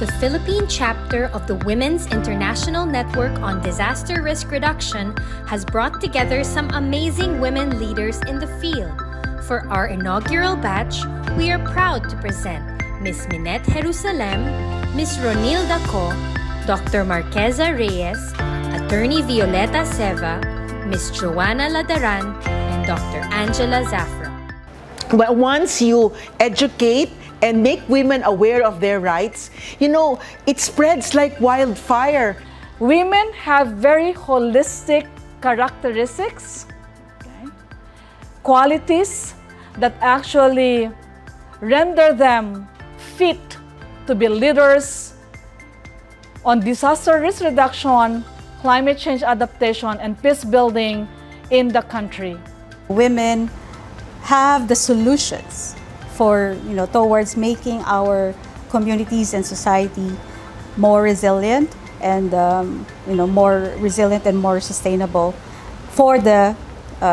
The Philippine chapter of the Women's International Network on Disaster Risk Reduction has brought together some amazing women leaders in the field. For our inaugural batch, we are proud to present Ms. Minet Jerusalem, Ms. Ronilda Co, Dr. Marqueza Reyes, Atty. Violeta Seva, Ms. Joanna Ladaran, and Dr. Zafra. But once you educate and make women aware of their rights, it spreads like wildfire. Women have very holistic characteristics, qualities that actually render them fit to be leaders on disaster risk reduction, climate change adaptation, and peace building in the country. Women have the solutions for, towards making our communities and society more resilient and, more resilient and more sustainable for the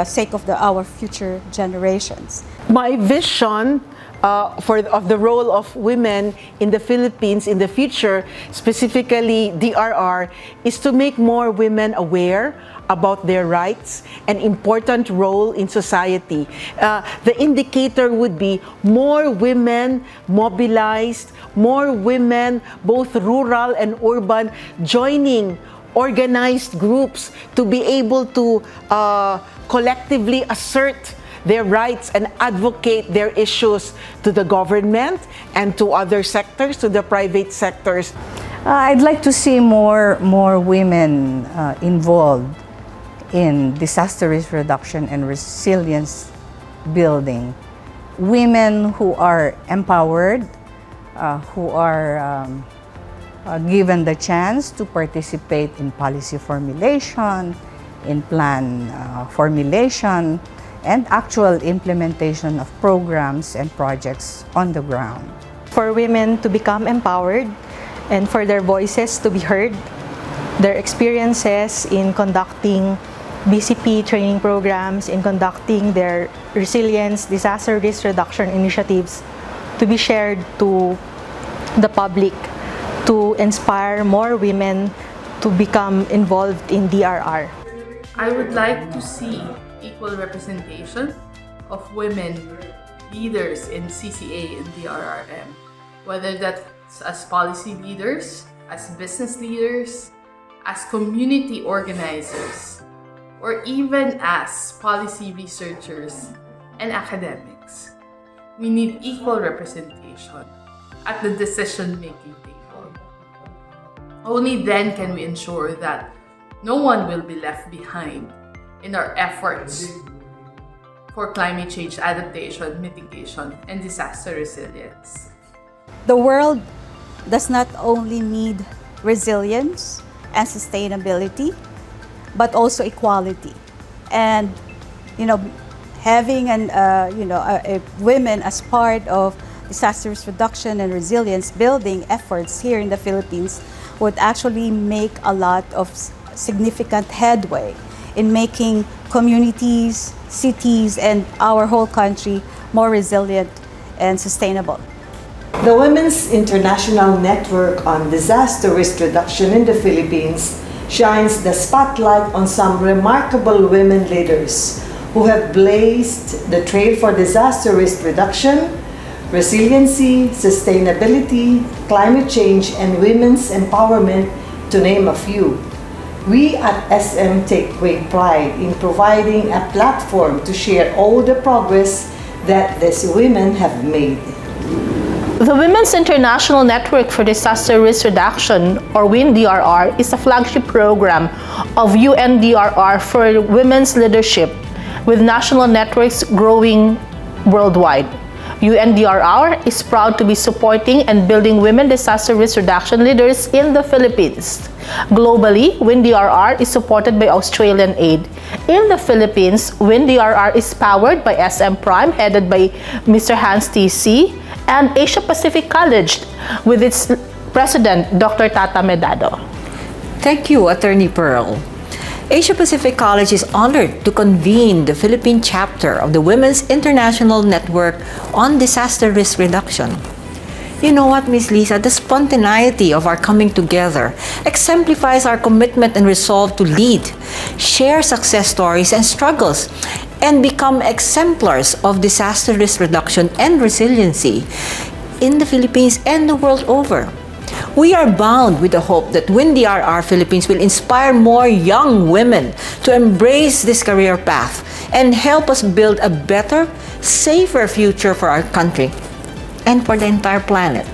sake of our future generations. My vision of the role of women in the Philippines in the future, specifically DRR, is to make more women aware about their rights and important role in society. The indicator would be more women mobilized, more women, both rural and urban, joining organized groups to be able to collectively assert their rights and advocate their issues to the government and to other sectors, to the private sectors. I'd like to see more women involved in disaster risk reduction and resilience building. Women who are empowered, who are given the chance to participate in policy formulation, in plan formulation, and actual implementation of programs and projects on the ground. For women to become empowered and for their voices to be heard, their experiences in conducting BCP training programs, in conducting their resilience, disaster risk reduction initiatives to be shared to the public, to inspire more women to become involved in DRR. I would like to see equal representation of women leaders in CCA and DRRM, whether that's as policy leaders, as business leaders, as community organizers, or even as policy researchers and academics. We need equal representation at the decision-making table. Only then can we ensure that no one will be left behind in our efforts for climate change adaptation, mitigation, and disaster resilience. The world does not only need resilience and sustainability, but also equality. And, having women as part of disaster risk reduction and resilience building efforts here in the Philippines would actually make a lot of significant headway in making communities, cities, and our whole country more resilient and sustainable. The Women's International Network on Disaster Risk Reduction in the Philippines shines the spotlight on some remarkable women leaders who have blazed the trail for disaster risk reduction, resiliency, sustainability, climate change, and women's empowerment, to name a few. We at SM take great pride in providing a platform to share all the progress that these women have made. The Women's International Network for Disaster Risk Reduction, or WIN-DRR, is a flagship program of UN-DRR for women's leadership, with national networks growing worldwide. UN-DRR is proud to be supporting and building women disaster risk reduction leaders in the Philippines. Globally, WIN-DRR is supported by Australian aid. In the Philippines, WIN-DRR is powered by SM Prime, headed by Mr. Hans T.C., and Asia Pacific College, with its president, Dr. Tata Medado. Thank you, Attorney Pearl. Asia Pacific College is honored to convene the Philippine chapter of the Women's International Network on Disaster Risk Reduction. You know what, Miss Lisa? The spontaneity of our coming together exemplifies our commitment and resolve to lead, share success stories and struggles, and become exemplars of disaster risk reduction and resiliency in the Philippines and the world over. We are bound with the hope that WIN-DRR Philippines will inspire more young women to embrace this career path and help us build a better, safer future for our country and for the entire planet.